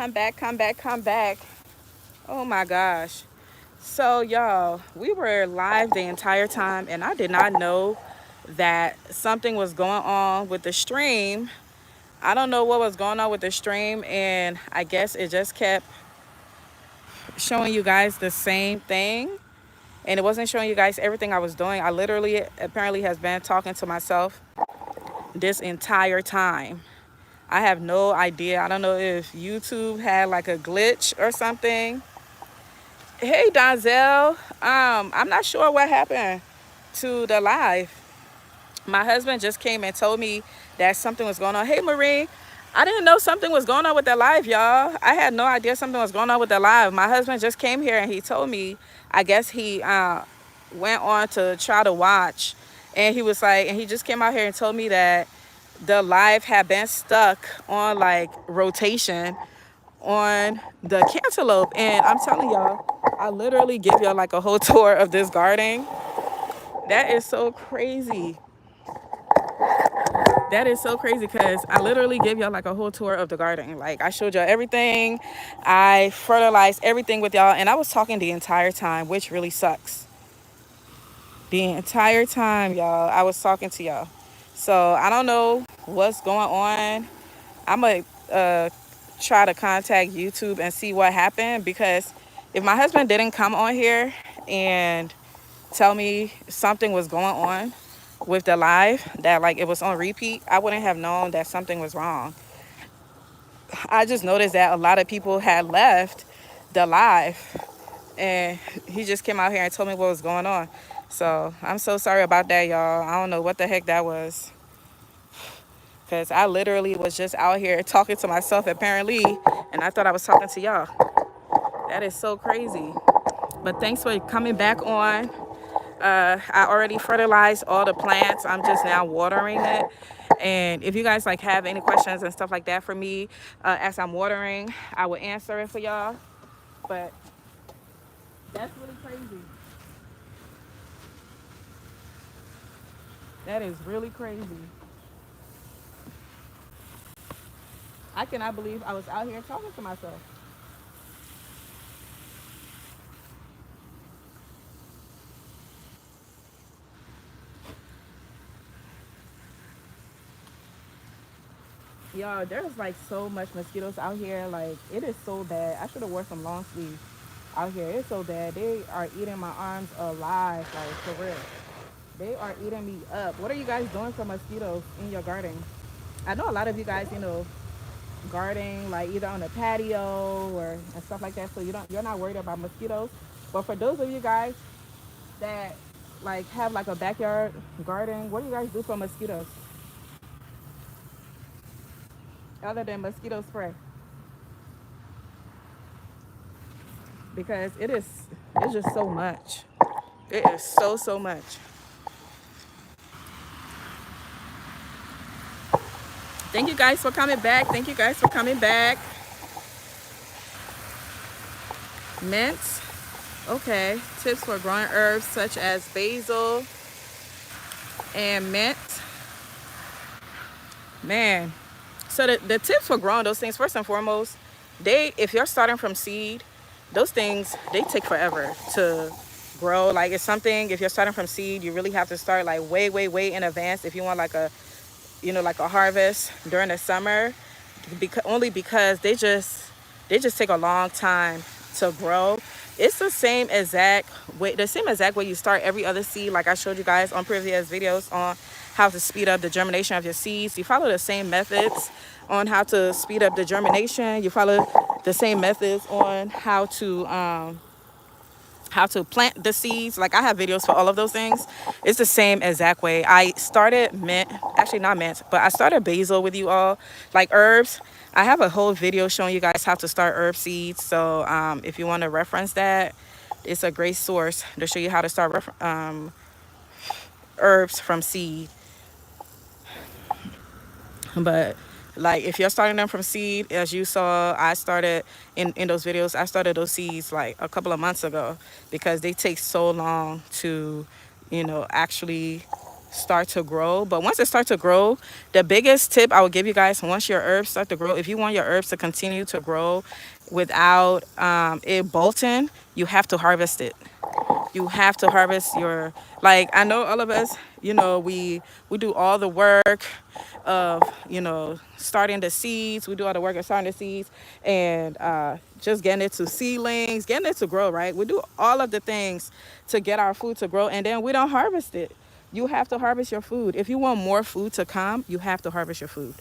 come back. Oh my gosh. So y'all, we were live the entire time and I did not know that something was going on with the stream. I don't know what was going on with the stream, and I guess it just kept showing you guys the same thing, and it wasn't showing you guys everything I was doing. I literally apparently has been talking to myself this entire time. I have no idea. I don't know if YouTube had like a glitch or something. Hey Donzel, I'm not sure what happened to the live. My husband just came and told me that something was going on. Hey Marie, I didn't know something was going on with the live, y'all. I had no idea something was going on with the live. My husband just came here and he told me, I guess he went on to try to watch, and he was like, and he just came out here and told me that the live had been stuck on like rotation on the cantaloupe. And I'm telling y'all, I literally give y'all like a whole tour of this garden. That is so crazy. That is so crazy because I literally gave y'all like a whole tour of the garden. Like I showed y'all everything. I fertilized everything with y'all, and I was talking the entire time, which really sucks. The entire time, y'all, I was talking to y'all. So I don't know what's going on. I'm going to try to contact YouTube and see what happened, because if my husband didn't come on here and tell me something was going on with the live, that like it was on repeat, I wouldn't have known that something was wrong. I just noticed that a lot of people had left the live, and he just came out here and told me what was going on. So I'm so sorry about that, y'all. I don't know what the heck that was, because I literally was just out here talking to myself apparently, and I thought I was talking to y'all. That is so crazy. But thanks for coming back on. I already fertilized all the plants. I'm just now watering it. And if you guys like have any questions and stuff like that for me as I'm watering, I will answer it for y'all. But that's really crazy. That is really crazy. I cannot believe I was out here talking to myself. Y'all, there's like so much mosquitoes out here. Like it is so bad. I should have worn some long sleeves out here. It's so bad. They are eating my arms alive, like for real. They are eating me up. What are you guys doing for mosquitoes in your garden? I know a lot of you guys, garden like either on a patio or and stuff like that, so you're not worried about mosquitoes. But for those of you guys that like have like a backyard garden, what do you guys do for mosquitoes other than mosquito spray? Because it's just so much. It is so much. Thank you guys for coming back. Thank you guys for coming back. Mint. Okay. Tips for growing herbs such as basil and mint. Man. So the tips for growing those things, first and foremost, if you're starting from seed, those things, they take forever to grow. Like it's something, if you're starting from seed, you really have to start like way in advance if you want like like a harvest during the summer, only because they just take a long time to grow. It's the same exact way you start every other seed, like I showed you guys on previous videos on how to speed up the germination of your seeds. You follow the same methods on how to speed up the germination. You follow the same methods on how to plant the seeds. Like I have videos for all of those things. It's the same exact way. I started mint, actually not mint, but I started basil with you all, like herbs. I have a whole video showing you guys how to start herb seeds. So if you want to reference that, it's a great source to show you how to start herbs from seed. But like if you're starting them from seed, as you saw, I started in those videos, I started those seeds like a couple of months ago, because they take so long to actually start to grow. But once it starts to grow, the biggest tip I would give you guys, once your herbs start to grow, if you want your herbs to continue to grow without it bolting, you have to harvest it. You have to harvest your, like, I know all of us, we do all the work of, starting the seeds. We do all the work of starting the seeds and just getting it to seedlings, getting it to grow, right? We do all of the things to get our food to grow, and then we don't harvest it. You have to harvest your food. If you want more food to come, you have to harvest your food.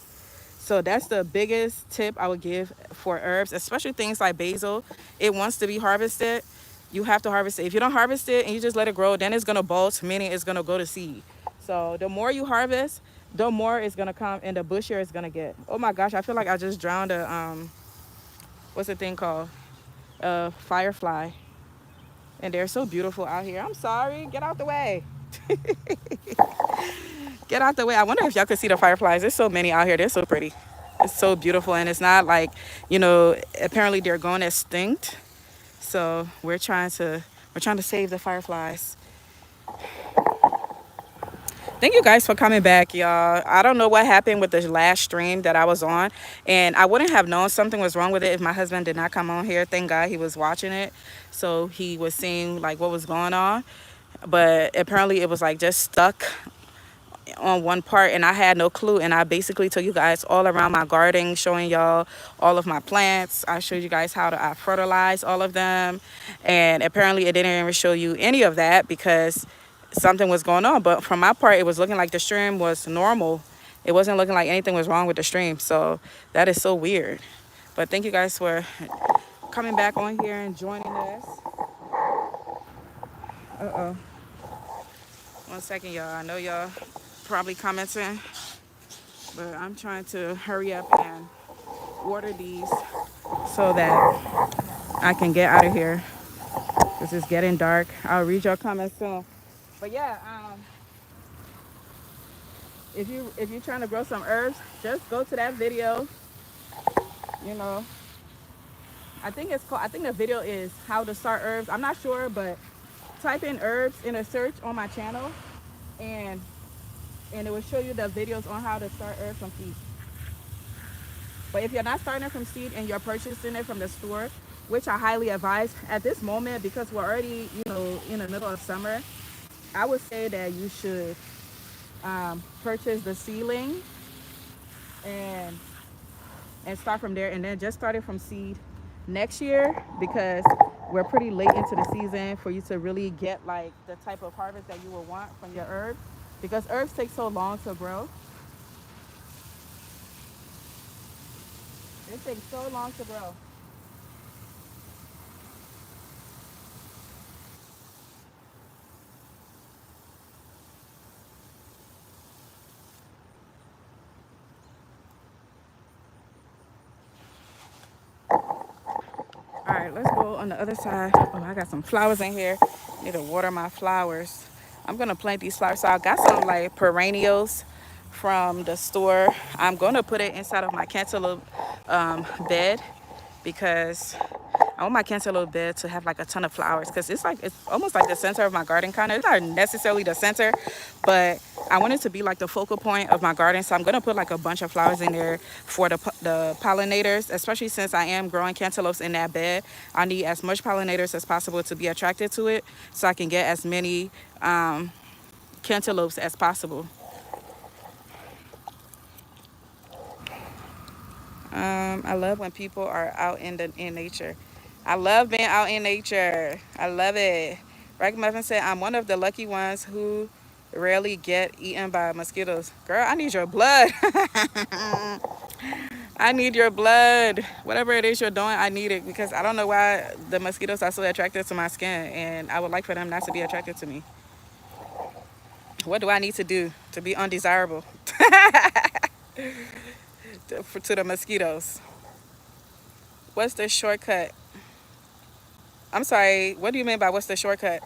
So that's the biggest tip I would give for herbs, especially things like basil. It wants to be harvested. You have to harvest it. If you don't harvest it and you just let it grow, then it's gonna bolt, meaning it's gonna go to seed. So the more you harvest, the more it's gonna come, and the bushier it's gonna get. Oh my gosh, I feel like I just drowned a what's the thing called? A firefly. And they're so beautiful out here. I'm sorry. Get out the way. Get out the way. I wonder if y'all could see the fireflies. There's so many out here. They're so pretty. It's so beautiful, and it's not like, apparently they're going extinct. So we're trying to save the fireflies. Thank you guys for coming back, y'all. I don't know what happened with the last stream that I was on, and I wouldn't have known something was wrong with it if my husband did not come on here. Thank God he was watching it, so he was seeing like what was going on. But apparently it was like just stuck on one part, and I had no clue, and I basically took you guys all around my garden, showing y'all all of my plants. I showed you guys how to I fertilize all of them, and apparently it didn't even show you any of that because something was going on. But from my part, it was looking like the stream was normal. It wasn't looking like anything was wrong with the stream. So that is so weird. But thank you guys for coming back on here and joining us. Uh-oh. One second, y'all. I know y'all probably commenting, but I'm trying to hurry up and water these so that I can get out of here because it's getting dark. I'll read your comments soon. But yeah, if you're trying to grow some herbs, just go to that video. You know, I think the video is how to start herbs. I'm not sure, but type in herbs in a search on my channel, and it will show you the videos on how to start herbs from seed. But if you're not starting it from seed and you're purchasing it from the store, which I highly advise at this moment because we're already, in the middle of summer, I would say that you should purchase the seedling and start from there, and then just start it from seed next year because we're pretty late into the season for you to really get like the type of harvest that you will want from your herbs, because herbs take so long to grow. It takes so long to grow. All right, let's go on the other side. Oh, I got some flowers in here. Need to water my flowers. I'm gonna plant these flowers. So I got some like perennials from the store. I'm gonna put it inside of my cantaloupe bed because I want my cantaloupe bed to have like a ton of flowers, because it's almost like the center of my garden kind of. It's not necessarily the center, but I want it to be like the focal point of my garden. So I'm gonna put like a bunch of flowers in there for the pollinators, especially since I am growing cantaloupes in that bed. I need as much pollinators as possible to be attracted to it, so I can get as many cantaloupes as possible. I love when people are out in nature. I love being out in nature. I love it. Rack Muffin said, I'm one of the lucky ones who rarely get eaten by mosquitoes. Girl, I need your blood. I need your blood. Whatever it is you're doing, I need it, because I don't know why the mosquitoes are so attracted to my skin, and I would like for them not to be attracted to me. What do I need to do to be undesirable to the mosquitoes? What's the shortcut? I'm sorry, what do you mean by what's the shortcut?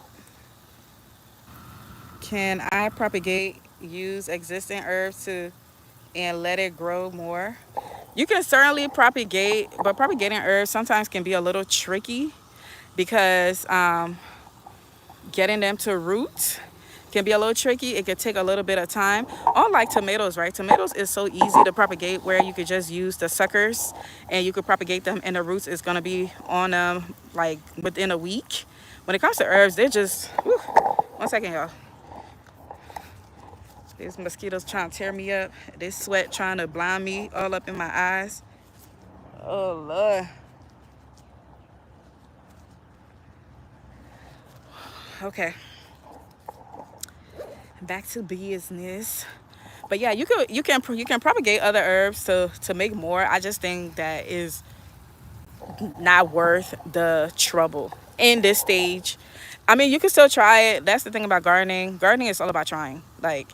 Can I propagate, use existing herbs to and let it grow more? You can certainly propagate, but propagating herbs sometimes can be a little tricky because getting them to root can be a little tricky. It could take a little bit of time. Unlike tomatoes, right? Tomatoes is so easy to propagate where you could just use the suckers and you could propagate them and the roots is going to be on them like within a week. When it comes to herbs, they're just, whew. One second, y'all. These mosquitoes trying to tear me up. This sweat trying to blind me all up in my eyes. Oh, Lord. Okay. Back to business. But yeah, you can propagate other herbs to make more. I just think that is not worth the trouble in this stage. I mean, you can still try it. That's the thing about gardening. Gardening is all about trying. Like,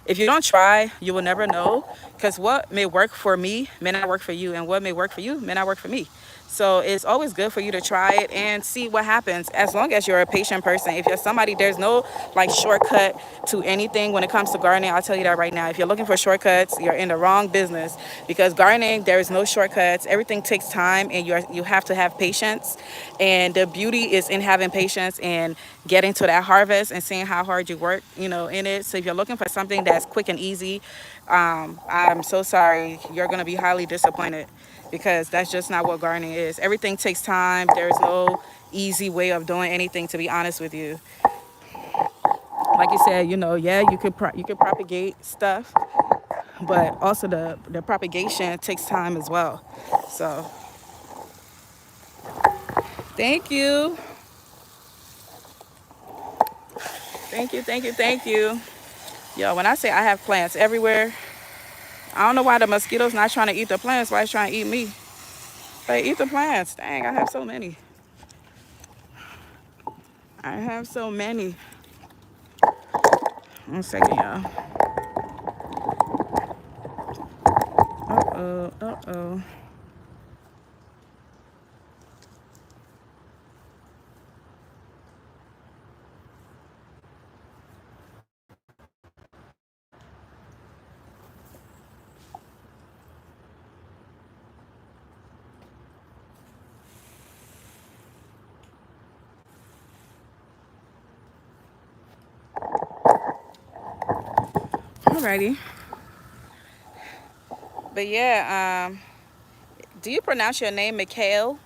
if you don't try, you will never know. Because what may work for me may not work for you, and what may work for you may not work for me. So it's always good for you to try it and see what happens. As long as you're a patient person. If you're somebody, there's no like shortcut to anything when it comes to gardening. I'll tell you that right now. If you're looking for shortcuts, you're in the wrong business, because gardening, there is no shortcuts. Everything takes time, and you have to have patience. And the beauty is in having patience and getting to that harvest and seeing how hard you work, in it. So if you're looking for something that's quick and easy, I'm so sorry. You're going to be highly disappointed, because that's just not what gardening is. Everything takes time. There's no easy way of doing anything, to be honest with you. Like you said, yeah, you could propagate stuff, but also the propagation takes time as well. So thank you. Thank you, thank you, thank you. Yo, when I say I have plants everywhere, I don't know why the mosquitoes not trying to eat the plants. Why it's trying to eat me? Like, eat the plants. Dang, I have so many. I have so many. One second, y'all. Uh-oh, uh-oh. Alrighty. But yeah, do you pronounce your name Mikhail?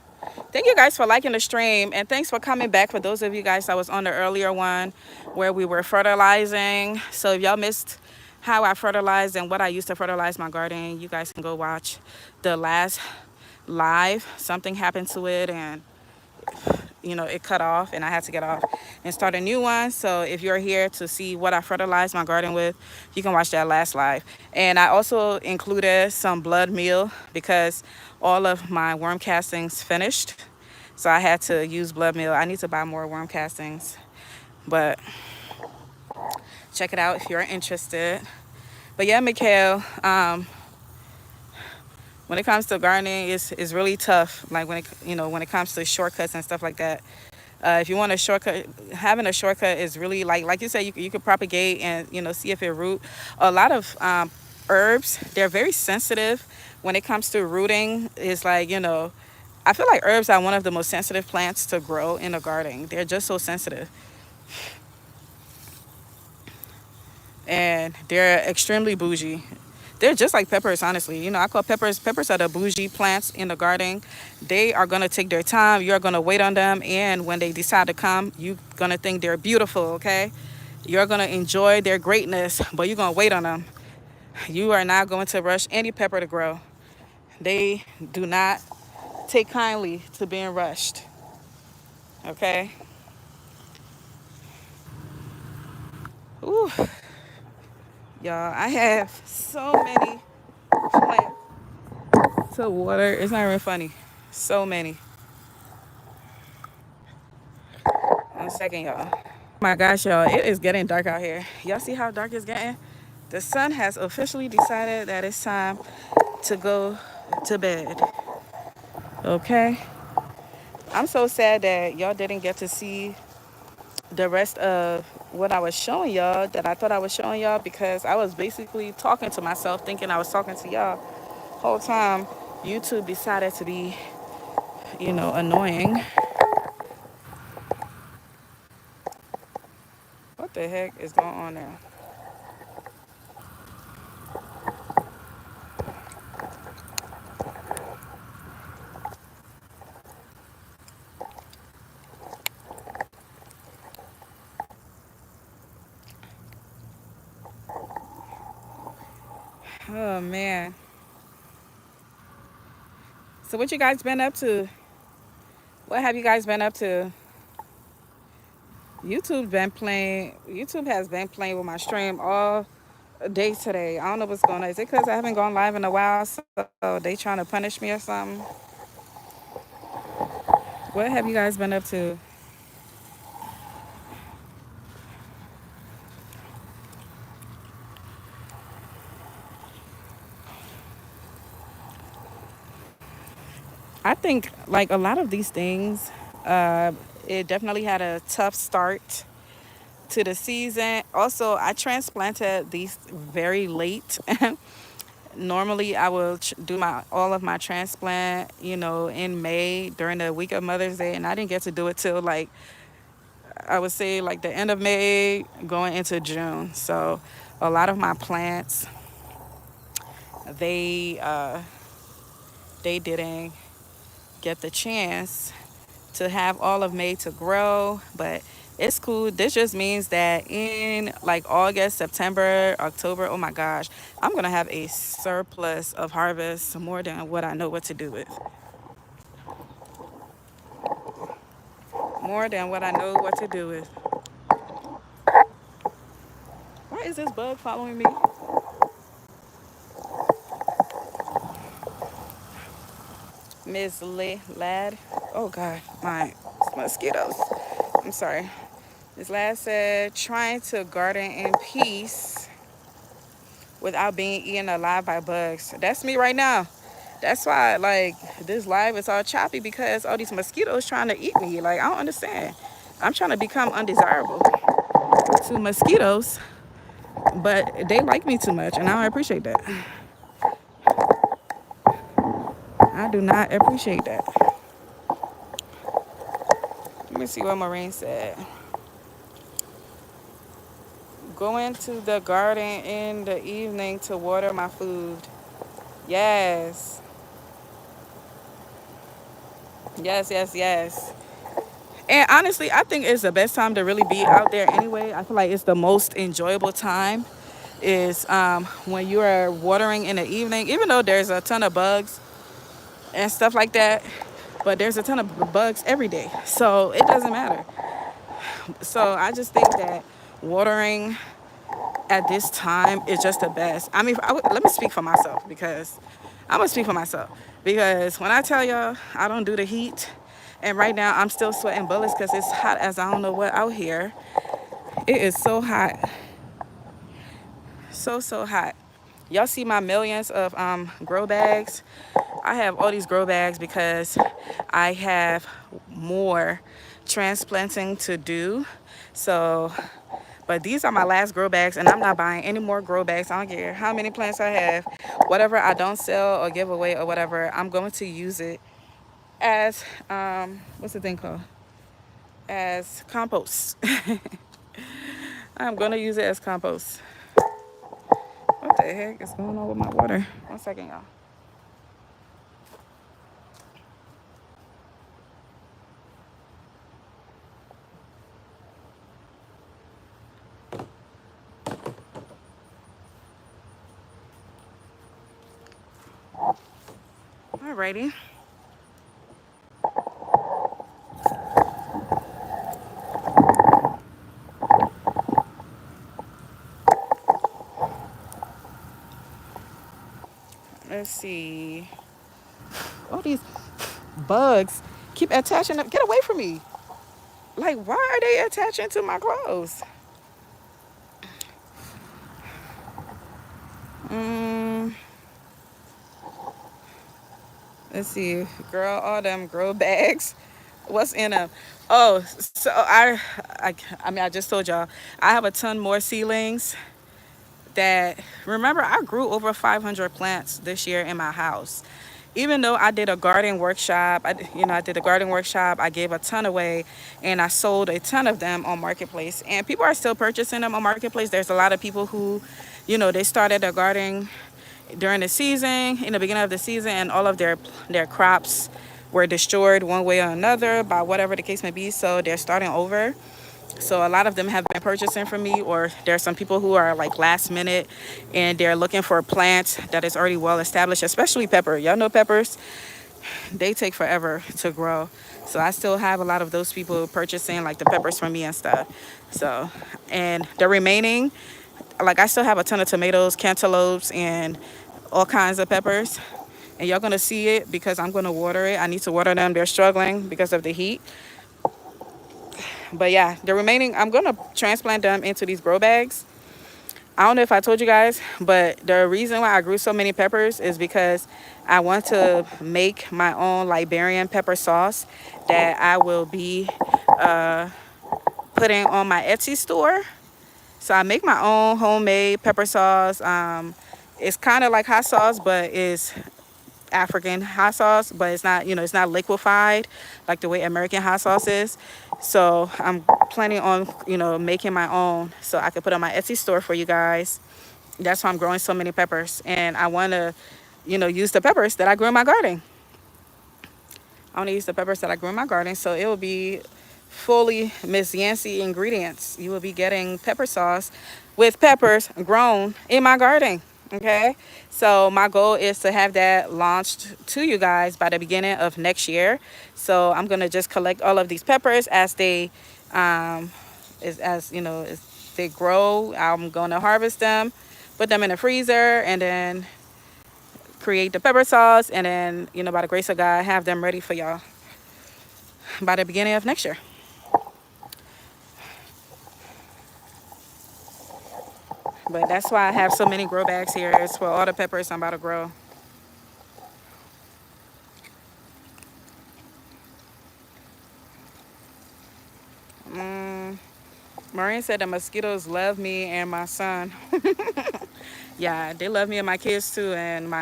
Thank you guys for liking the stream, and thanks for coming back. For those of you guys that was on the earlier one where we were fertilizing. So if y'all missed how I fertilized and what I used to fertilize my garden, you guys can go watch the last live. Something happened to it, and it cut off, and I had to get off and start a new one. So if you're here to see what I fertilized my garden with, you can watch that last live. And I also included some blood meal because all of my worm castings finished. So I had to use blood meal. I need to buy more worm castings, but check it out if you're interested. But yeah, Mikhail, when it comes to gardening, it's really tough. Like when it comes to shortcuts and stuff like that. If you want a shortcut, having a shortcut is really like you said, you could propagate and see if it root. A lot of herbs, they're very sensitive when it comes to rooting. Is like I feel like herbs are one of the most sensitive plants to grow in a garden. They're just so sensitive, and they're extremely bougie. They're just like peppers, honestly. I call peppers are the bougie plants in the garden. They are going to take their time. You're going to wait on them. And when they decide to come, you're going to think they're beautiful, okay? You're going to enjoy their greatness, but you're going to wait on them. You are not going to rush any pepper to grow. They do not take kindly to being rushed, okay? Ooh, y'all, I have so many plants to water. It's not even funny. So many. One second, y'all. My gosh, y'all, it is getting dark out here. Y'all see how dark it's getting? The sun has officially decided that it's time to go to bed. Okay? I'm so sad that y'all didn't get to see the rest of what I was showing y'all, that I thought I was showing y'all, because I was basically talking to myself, thinking I was talking to y'all. Whole time, YouTube decided to be, annoying. What the heck is going on there? Oh man. So what you guys been up to? What have you guys been up to? YouTube has been playing with my stream all day today. I don't know what's going on. Is it because I haven't gone live in a while? So they trying to punish me or something? What have you guys been up to? I think like a lot of these things, uh, it definitely had a tough start to the season. Also, I transplanted these very late. Normally, I will do my all of my transplant, in May during the week of Mother's Day, and I didn't get to do it till like I would say like the end of May, going into June. So, a lot of my plants, they uh, they didn't get the chance to have all of May to grow, but it's cool. This just means that in like August, September, October, oh my gosh, I'm gonna have a surplus of harvest more than what I know what to do with. More than what I know what to do with. Why is this bug following me? Miss Lad. Oh God, my mosquitoes. I'm sorry. Miss Lad said, trying to garden in peace without being eaten alive by bugs. That's me right now. That's why, like, this live is all choppy because all these mosquitoes trying to eat me. Like, I don't understand. I'm trying to become undesirable to mosquitoes, but they like me too much, and I don't appreciate that. I do not appreciate that. Let me see what Maureen said. Going to the garden in the evening to water my food. Yes. Yes, yes, yes. And honestly, I think it's the best time to really be out there anyway. I feel like it's the most enjoyable time is when you are watering in the evening, even though there's a ton of bugs and stuff like that, but there's a ton of bugs every day. So it doesn't matter. So I just think that watering at this time is just the best. I mean, let me speak for myself because I'm gonna speak for myself because when I tell y'all I don't do the heat, and right now I'm still sweating bullets because it's hot as I don't know what out here. It is so hot, so hot. Y'all see my millions of grow bags? I have all these grow bags because I have more transplanting to do. So, but these are my last grow bags, and I'm not buying any more grow bags. I don't care how many plants I have. Whatever I don't sell or give away or whatever, I'm going to use it as what's the thing called? As compost. I'm going to use it as compost. What the heck is going on with my water? 1 second, y'all. Alrighty. Let's see. All these bugs keep attaching them. Get away from me. Like, why are they attaching to my clothes? Mm, let's see. Girl, all them grow bags. What's in them? Oh, so I mean, I just told y'all, I have a ton more seedlings that, remember, I grew over 500 plants this year in my house. even though I did a garden workshop, I did a garden workshop, I gave a ton away, and I sold a ton of them on Marketplace. And people are still purchasing them on Marketplace. There's a lot of people who, they started their gardening during the season, in the beginning of the season, and all of their crops were destroyed one way or another by whatever the case may be. So they're starting over. So a lot of them have been purchasing from me, or there's some people who are like last minute and they're looking for a plant that is already well established, especially pepper. Y'all know peppers, they take forever to grow. So I still have a lot of those people purchasing like the peppers from me and stuff. So, and the remaining, like I still have a ton of tomatoes, cantaloupes, and all kinds of peppers. And y'all gonna see it because I'm gonna water it. I need to water them. They're struggling because of the heat. But yeah, the remaining, I'm gonna transplant them into these grow bags. I don't know if I told you guys, but the reason why I grew so many peppers is because I want to make my own Liberian pepper sauce that I will be putting on my Etsy store. So I make my own homemade pepper sauce. It's kind of like hot sauce, but it's African hot sauce, but it's not, it's not liquefied like the way American hot sauce is. So I'm planning on, making my own so I can put on my Etsy store for you guys. That's why I'm growing so many peppers. And I want to, use the peppers that I grew in my garden. I want to use the peppers that I grew in my garden. So it will be fully Miss Yancey ingredients. You will be getting pepper sauce with peppers grown in my garden. Okay, so my goal is to have that launched to you guys by the beginning of next year. So I'm gonna just collect all of these peppers as they, as they grow. I'm gonna harvest them, put them in the freezer, and then create the pepper sauce. And then, by the grace of God, have them ready for y'all by the beginning of next year. But that's why I have so many grow bags here. It's for all the peppers I'm about to grow. Maureen said the mosquitoes love me and my son. Yeah, they love me and my kids too. And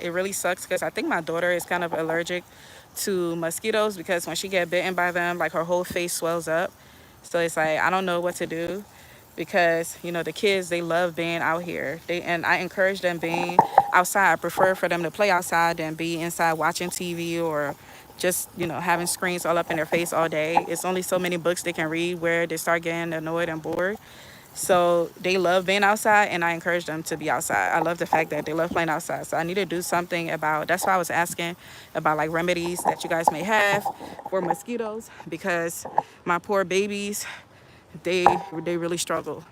it really sucks because I think my daughter is kind of allergic to mosquitoes because when she get bitten by them, like her whole face swells up. So it's like I don't know what to do because the kids, they love being out here. And I encourage them being outside. I prefer for them to play outside than be inside watching TV or just having screens all up in their face all day. It's only so many books they can read where they start getting annoyed and bored. So they love being outside, and I encourage them to be outside. I love the fact that they love playing outside. So I need to do something about. That's why I was asking about like remedies that you guys may have for mosquitoes because my poor babies, they really struggle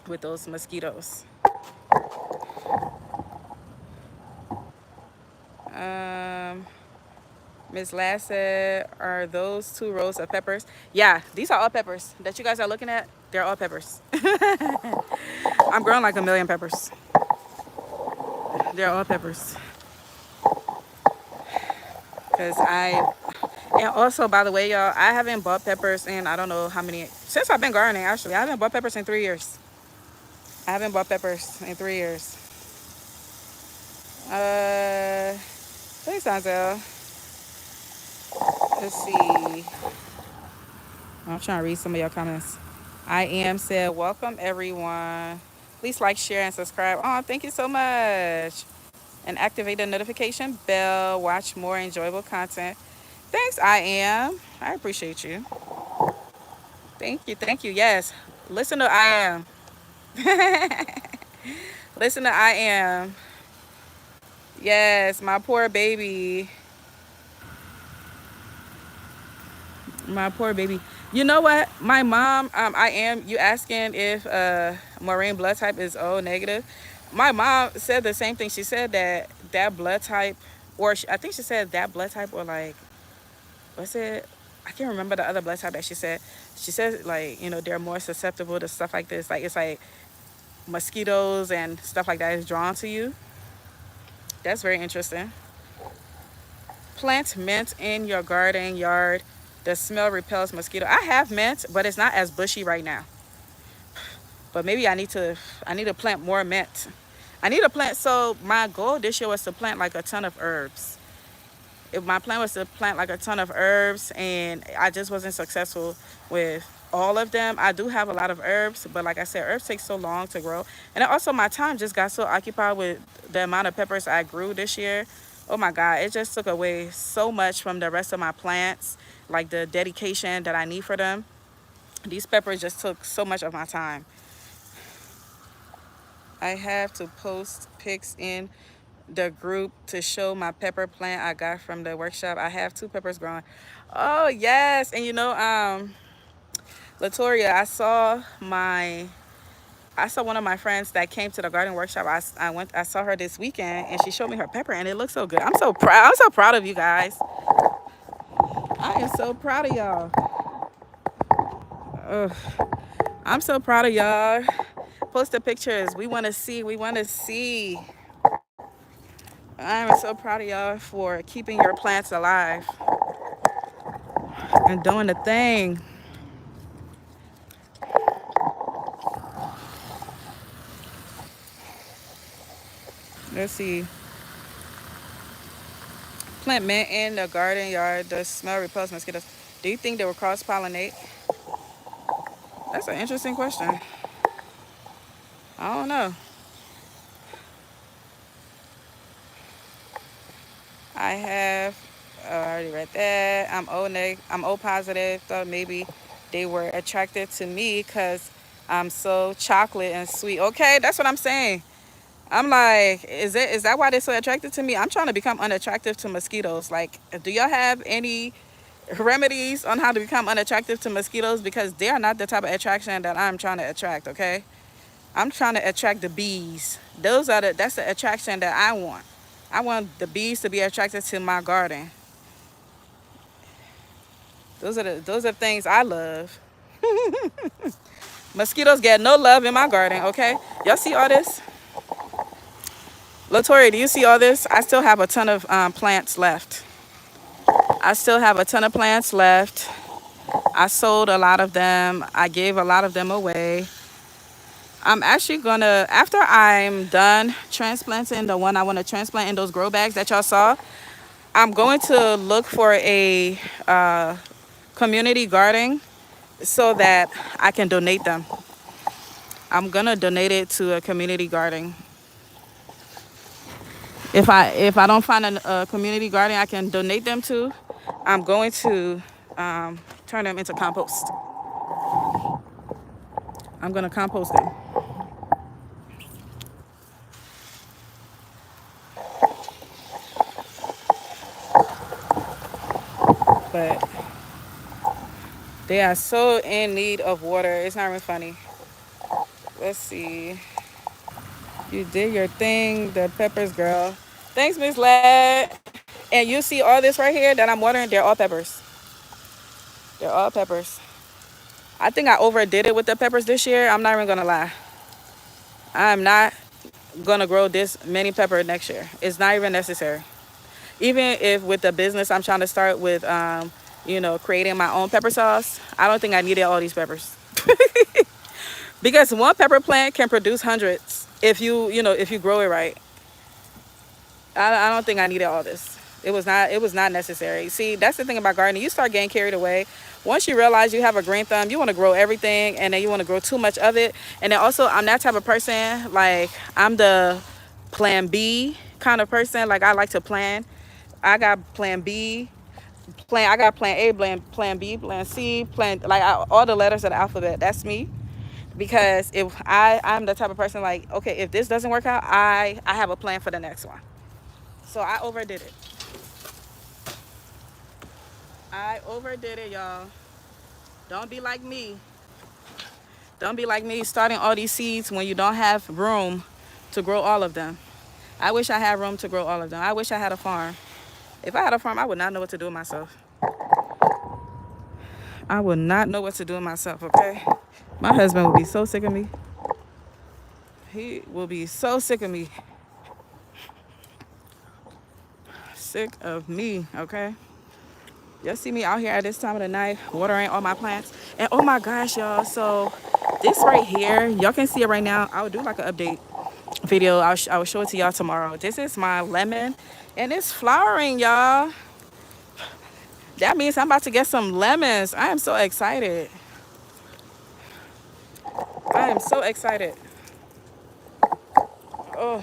with those mosquitoes. Miss Lass said, are those 2 rows of peppers? Yeah, these are all peppers that you guys are looking at. They're all peppers. I'm growing like a million peppers. They're all peppers. And also, by the way, y'all, I haven't bought peppers in I don't know how many, since I've been gardening, actually. I haven't bought peppers in 3 years. I haven't bought peppers in 3 years. Thanks, Denzel. Let's see. I'm trying to read some of your comments. I am said, welcome everyone. Please like, share, and subscribe. Oh, thank you so much. And activate the notification bell. Watch more enjoyable content. Thanks, I am. I appreciate you. Thank you, thank you. Yes. Listen to I am. Listen to I am. Yes, my poor baby. My poor baby. You know what? My mom, I am, you asking if Maureen blood type is O negative. My mom said the same thing. She said that blood type, I think she said that blood type or like, what's it? I can't remember the other blood type that she said. She said like, they're more susceptible to stuff like this. Like it's like mosquitoes and stuff like that is drawn to you. That's very interesting. Plant mint in your garden yard. The smell repels mosquito. I have mint, but it's not as bushy right now. But maybe I need to plant more mint. I need to plant. So my goal this year was to plant like a ton of herbs. If my plan was to plant like a ton of herbs, and I just wasn't successful with all of them. I do have a lot of herbs, but like I said, herbs take so long to grow. And then also my time just got so occupied with the amount of peppers I grew this year. Oh my God, it just took away so much from the rest of my plants, like the dedication that I need for them. These peppers just took so much of my time. I have to post pics in the group to show my pepper plant I got from the workshop. I have two peppers growing. Oh yes, and Latoria, I saw one of my friends that came to the garden workshop. I saw her this weekend, and she showed me her pepper, and it looks so good. I'm so proud. I'm so proud of you guys. I am so proud of y'all. Ugh. I'm so proud of y'all. Post the pictures. We want to see. We want to see. I'm so proud of y'all for keeping your plants alive and doing the thing. Let's see. Plant mint in the garden yard. The smell repels mosquitoes. Do you think they will cross pollinate? That's an interesting question. I don't know. I have I already read that. I'm O positive. Thought maybe they were attracted to me because I'm so chocolate and sweet. Okay, that's what I'm saying. I'm like, is that why they're so attracted to me? I'm trying to become unattractive to mosquitoes. Like, do y'all have any remedies on how to become unattractive to mosquitoes? Because they are not the type of attraction that I'm trying to attract. Okay, I'm trying to attract the bees. That's the attraction that I want. I want the bees to be attracted to my garden. Those are things I love. Mosquitoes get no love in my garden. Okay, y'all see all this? Latoria, do you see all this? I still have a ton of plants left. I still have a ton of plants left. I sold a lot of them. I gave a lot of them away. I'm actually gonna, after I'm done transplanting the one I want to transplant in those grow bags that y'all saw, I'm going to look for a community garden so that I can donate them. I'm gonna donate it to a community garden. If I don't find a community garden I can donate them to, I'm going to turn them into compost. I'm gonna compost them. But they are so in need of water. It's not even funny. Let's see. You did your thing, the peppers girl. Thanks, Miss Lad. And you see all this right here that I'm watering, they're all peppers. They're all peppers. I think I overdid it with the peppers this year. I'm not even gonna lie. I'm not gonna grow this many pepper next year. It's not even necessary. Even if with the business I'm trying to start with, creating my own pepper sauce, I don't think I needed all these peppers. Because one pepper plant can produce hundreds if you grow it right. I don't think I needed all this. It was not necessary. See, that's the thing about gardening. You start getting carried away. Once you realize you have a green thumb, you want to grow everything, and then you want to grow too much of it. And then also, I'm that type of person. Like, I'm the plan B kind of person. Like, I like to plan. I got plan B, I got plan A, plan B, plan C, all the letters of the alphabet. That's me. Because if I'm the type of person, like, okay, if this doesn't work out, I have a plan for the next one. So I overdid it. I overdid it, y'all. Don't be like me. Don't be like me starting all these seeds when you don't have room to grow all of them. I wish I had room to grow all of them. I wish I had a farm. If I had a farm, I would not know what to do with myself. I would not know what to do with myself, okay? My husband would be so sick of me. He will be so sick of me. Sick of me, okay? Y'all see me out here at this time of the night watering all my plants. And oh my gosh, y'all. So this right here, y'all can see it right now. I'll do like an update. video. I will show it to y'all tomorrow. This is my lemon, and it's flowering, y'all. That means I'm about to get some lemons. I am so excited. I am so excited. Oh,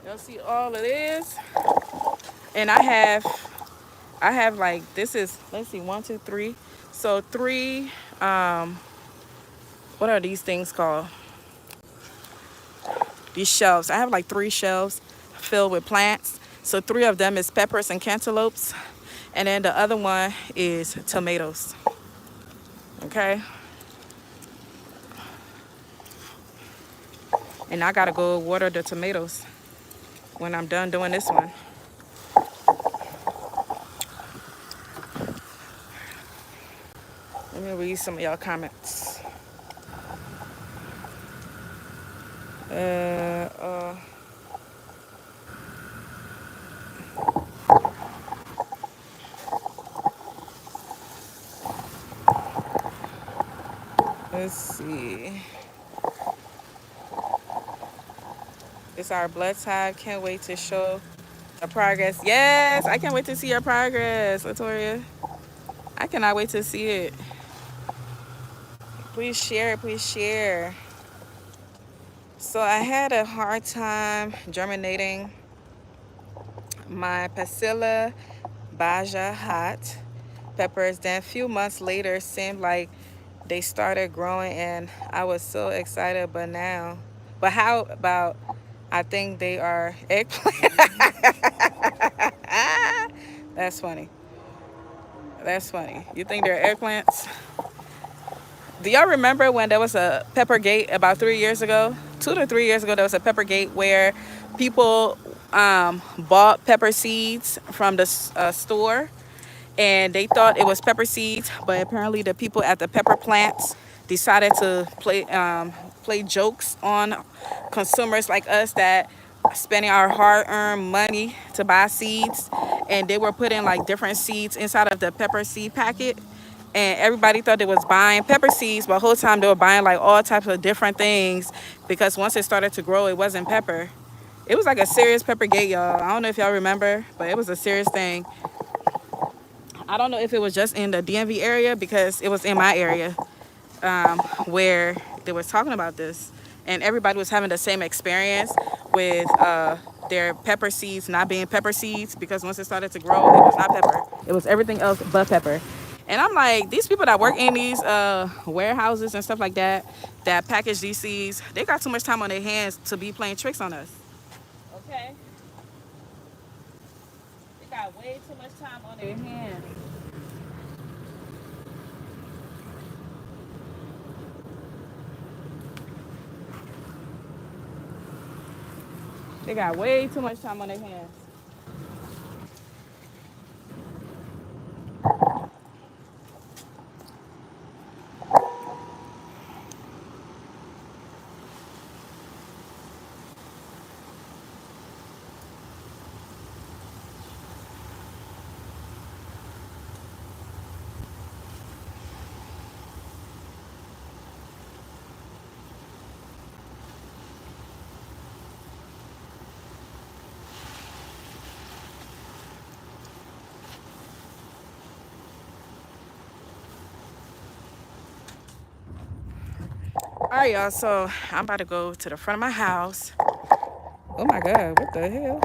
y'all see all it is? And I have like, this is, let's see, one, two, three. So three, what are these things called? These shelves. I have like three shelves filled with plants. So three of them is peppers and cantaloupes. And then the other one is tomatoes. Okay. And I gotta go water the tomatoes when I'm done doing this one. Let me read some of y'all comments. Uh, uh, let's see. It's our blood type. Can't wait to show the progress. Yes, I can't wait to see your progress, Latoria. I cannot wait to see it. Please share, please share. So I had a hard time germinating my Pasilla Baja hot peppers. Then a few months later, seemed like they started growing, and I was so excited. But how about, I think they are eggplant. That's funny. That's funny. You think they're eggplants? Do y'all remember when there was a pepper gate about 3 years ago? 2 to 3 years ago, there was a pepper gate where people bought pepper seeds from the store, and they thought it was pepper seeds, but apparently the people at the pepper plants decided to play jokes on consumers like us that spending our hard-earned money to buy seeds, and they were putting like different seeds inside of the pepper seed packet, and everybody thought they was buying pepper seeds, but the whole time they were buying like all types of different things, because once it started to grow, it wasn't pepper. It was like a serious pepper gate, y'all. I don't know if y'all remember, but it was a serious thing. I don't know if it was just in the DMV area, because it was in my area, where they was talking about this, and everybody was having the same experience with their pepper seeds not being pepper seeds, because once it started to grow, it was not pepper. It was everything else but pepper. And I'm like, these people that work in these warehouses and stuff like that, that package these seeds, they got too much time on their hands to be playing tricks on us. Okay? They got way too much time on their hands. They got way too much time on their hands. All right, y'all. So I'm about to go to the front of my house. Oh my God, what the hell?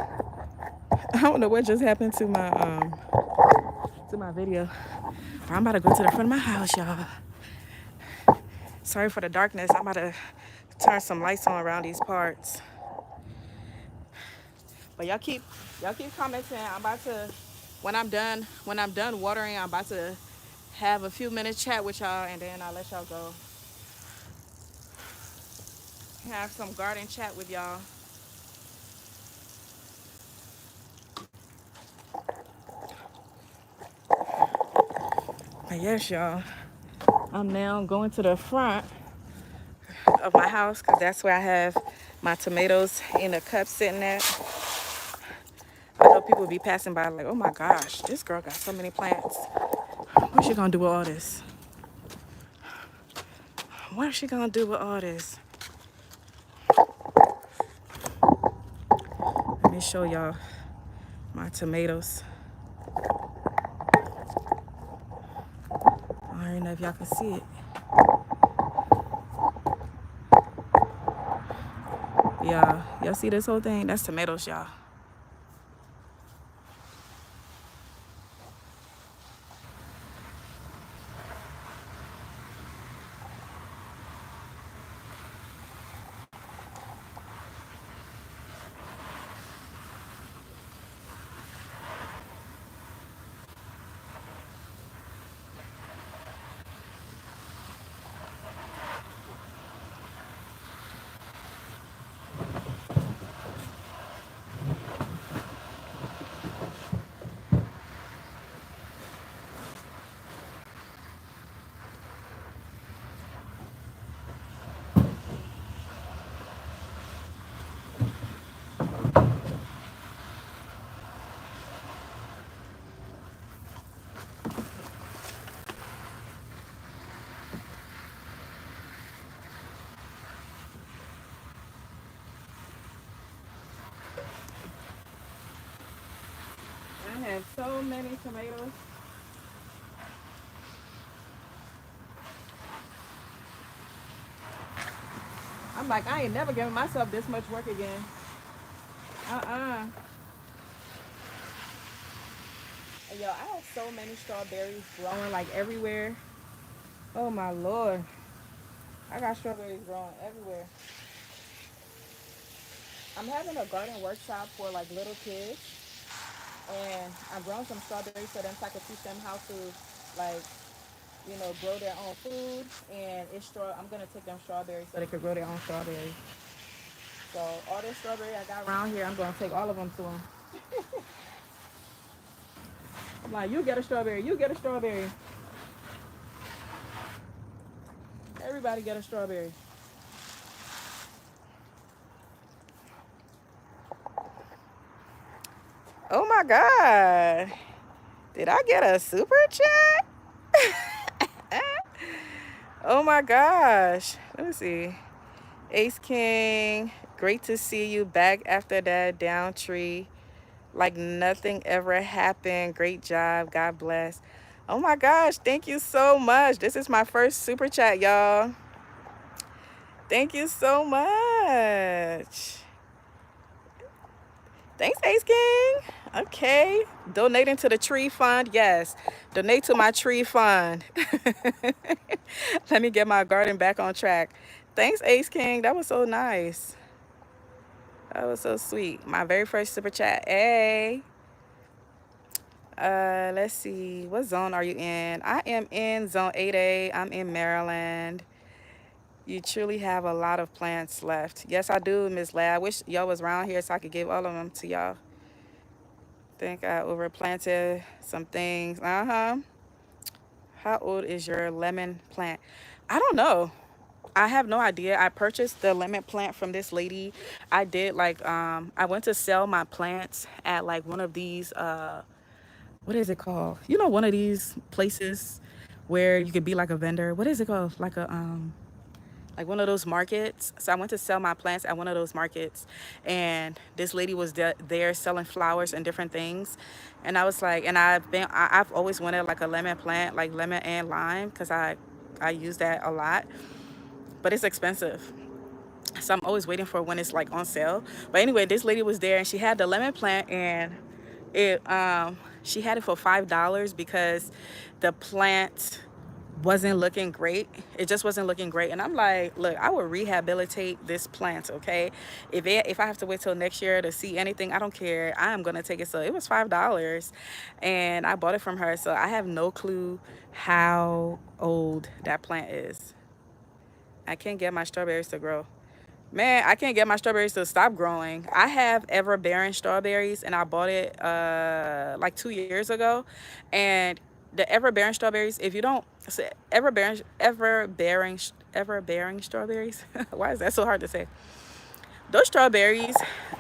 I don't know what just happened to my video. I'm about to go to the front of my house, y'all. Sorry for the darkness. I'm about to turn some lights on around these parts. But y'all keep commenting. I'm about to, when I'm done watering, I'm about to have a few minutes chat with y'all, and then I'll let y'all go. Have some garden chat with y'all. But yes, y'all. I'm now going to the front of my house, because that's where I have my tomatoes in a cup sitting at. I know people be passing by like, oh my gosh, this girl got so many plants. What's she gonna do with all this? What is she gonna do with all this? Let me show y'all my tomatoes. I don't know if y'all can see it. Yeah, y'all see this whole thing? That's tomatoes, y'all. I have so many tomatoes. I'm like, I ain't never giving myself this much work again. Uh-uh. And yo, I have so many strawberries growing like everywhere. Oh my Lord. I got strawberries growing everywhere. I'm having a garden workshop for like little kids. And I'm growing some strawberries for them so I can teach them how to like, grow their own food. And I'm gonna take them strawberries so they can grow their own strawberries. So all this strawberry I got around here, I'm gonna take all of them to them. I'm like, you get a strawberry, you get a strawberry. Everybody get a strawberry. Oh my God. Did I get a super chat? Oh my gosh. Let me see. Ace King, great to see you back after that down tree. Like nothing ever happened. Great job. God bless. Oh my gosh. Thank you so much. This is my first super chat, y'all. Thank you so much. Thanks, Ace King. Okay. Donating to the tree fund. Yes. Donate to my tree fund. Let me get my garden back on track. Thanks, Ace King. That was so nice. That was so sweet. My very first super chat. Hey. Let's see. What zone are you in? I am in zone 8A. I'm in Maryland. You truly have a lot of plants left. Yes, I do, Miss Lad. I wish y'all was around here so I could give all of them to y'all. Think I overplanted some things. Uh-huh. How old is your lemon plant? I don't know. I have no idea. I purchased the lemon plant from this lady. I did like I went to sell my plants at like one of these what is it called? One of these places where you could be like a vendor. What is it called? Like one of those markets. So I went to sell my plants at one of those markets, and this lady was there selling flowers and different things. And I was like, and I've always wanted like a lemon plant, like lemon and lime, because I use that a lot, but it's expensive. So I'm always waiting for when it's like on sale. But anyway, this lady was there and she had the lemon plant, and it she had it for $5 because the plant wasn't looking great. It just wasn't looking great. And I'm like, look, I will rehabilitate this plant, okay? If I have to wait till next year to see anything, I don't care. I am gonna take it. So it was $5, and I bought it from her. So I have no clue how old that plant is. I can't get my strawberries to grow. Man, I can't get my strawberries to stop growing. I have ever bearing strawberries, and I bought it like 2 years ago. And the ever bearing strawberries, if you don't ever bearing strawberries, why is that so hard to say? Those strawberries,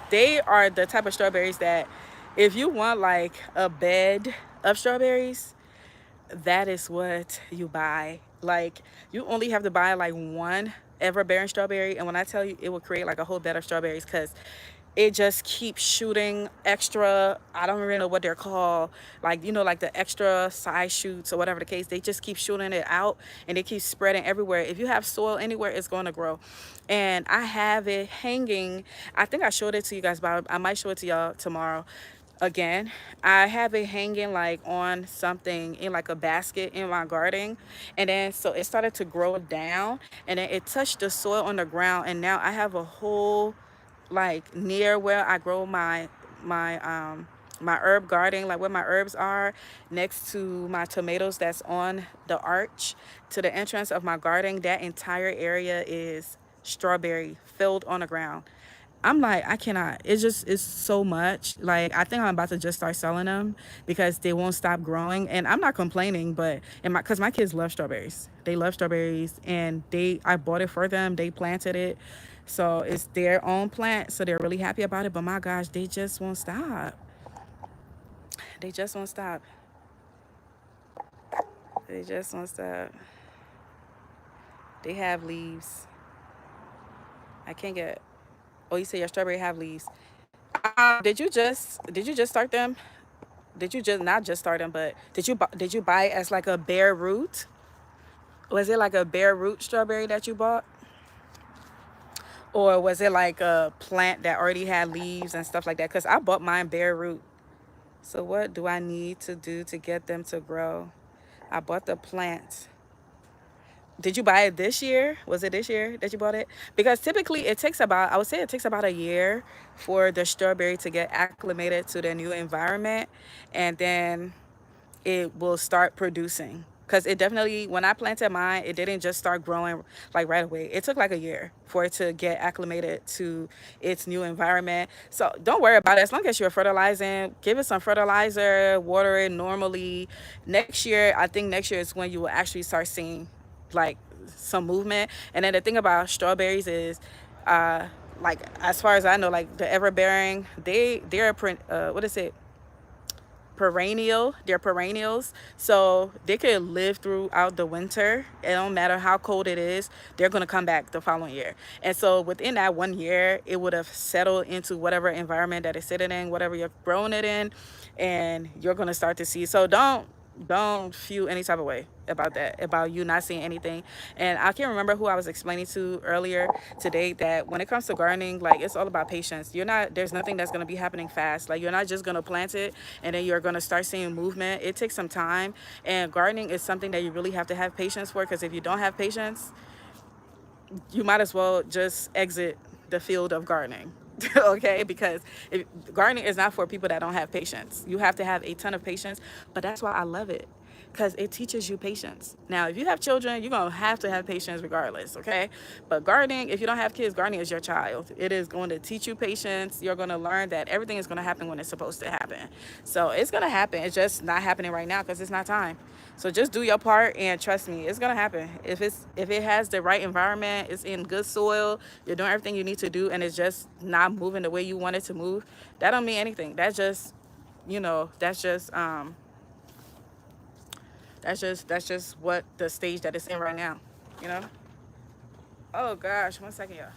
they are the type of strawberries that if you want like a bed of strawberries, that is what you buy. Like, you only have to buy like one ever bearing strawberry, and when I tell you, it will create like a whole bed of strawberries because it just keeps shooting extra. I don't really know what they're called, like, like the extra size shoots or whatever the case. They just keep shooting it out, and it keeps spreading everywhere. If you have soil anywhere, it's going to grow. And I have it hanging. I think I showed it to you guys, but I might show it to y'all tomorrow again. I have it hanging like on something in like a basket in my garden, and then so it started to grow down, and then it touched the soil on the ground, and now I have a whole, like, near where I grow my herb garden, like where my herbs are, next to my tomatoes that's on the arch to the entrance of my garden. That entire area is strawberry filled on the ground. I'm like, I cannot. It's just, it's so much. Like, I think I'm about to just start selling them because they won't stop growing. And I'm not complaining, but because my kids love strawberries. They love strawberries, and I bought it for them. They planted it, so it's their own plant. So they're really happy about it. But my gosh, they just won't stop. They just won't stop. They just won't stop. They have leaves. I can't get. Oh, you say your strawberry have leaves. Did you just start them? Did you just not just start them, but did you buy it as like a bare root? Was it like a bare root strawberry that you bought, or was it like a plant that already had leaves and stuff like that? Because I bought mine bare root. So what do I need to do to get them to grow? I bought the plant. Did you buy it this year? Was it this year that you bought it? Because typically it takes about, I would say it takes about a year for the strawberry to get acclimated to the new environment, and then it will start producing. Because it definitely, when I planted mine, it didn't just start growing like right away. It took like a year for it to get acclimated to its new environment. So don't worry about it. As long as you're fertilizing, give it some fertilizer, water it normally. Next year, I think next year is when you will actually start seeing like some movement. And then the thing about strawberries is, uh, like, as far as I know, like the ever bearing, what is it? Perennial. They're perennials, so they could live throughout the winter. It don't matter how cold it is, they're going to come back the following year. And so within that one year, it would have settled into whatever environment that it's sitting in, whatever you're growing it in, and you're going to start to see. So don't feel any type of way about that, about you not seeing anything. And I can't remember who I was explaining to earlier today that when it comes to gardening, like, it's all about patience. There's nothing that's going to be happening fast. Like, you're not just going to plant it and then you're going to start seeing movement. It takes some time, and gardening is something that you really have to have patience for, because if you don't have patience, you might as well just exit the field of gardening. Okay, because gardening is not for people that don't have patience. You have to have a ton of patience, but that's why I love it, because it teaches you patience. Now, if you have children, you're going to have patience regardless, okay? But gardening, if you don't have kids, gardening is your child. It is going to teach you patience. You're going to learn that everything is going to happen when it's supposed to happen. So it's going to happen. It's just not happening right now because it's not time. So just do your part, and trust me, it's gonna happen. If it has the right environment, it's in good soil, you're doing everything you need to do, and it's just not moving the way you want it to move, that don't mean anything. That's just, that's just what the stage that it's in right now, you know. Oh gosh, 1 second, y'all.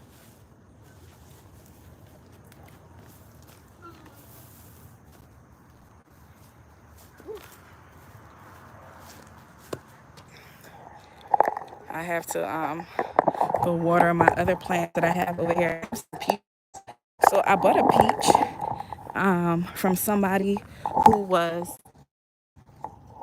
I have to go water my other plant that I have over here. So I bought a peach from somebody who was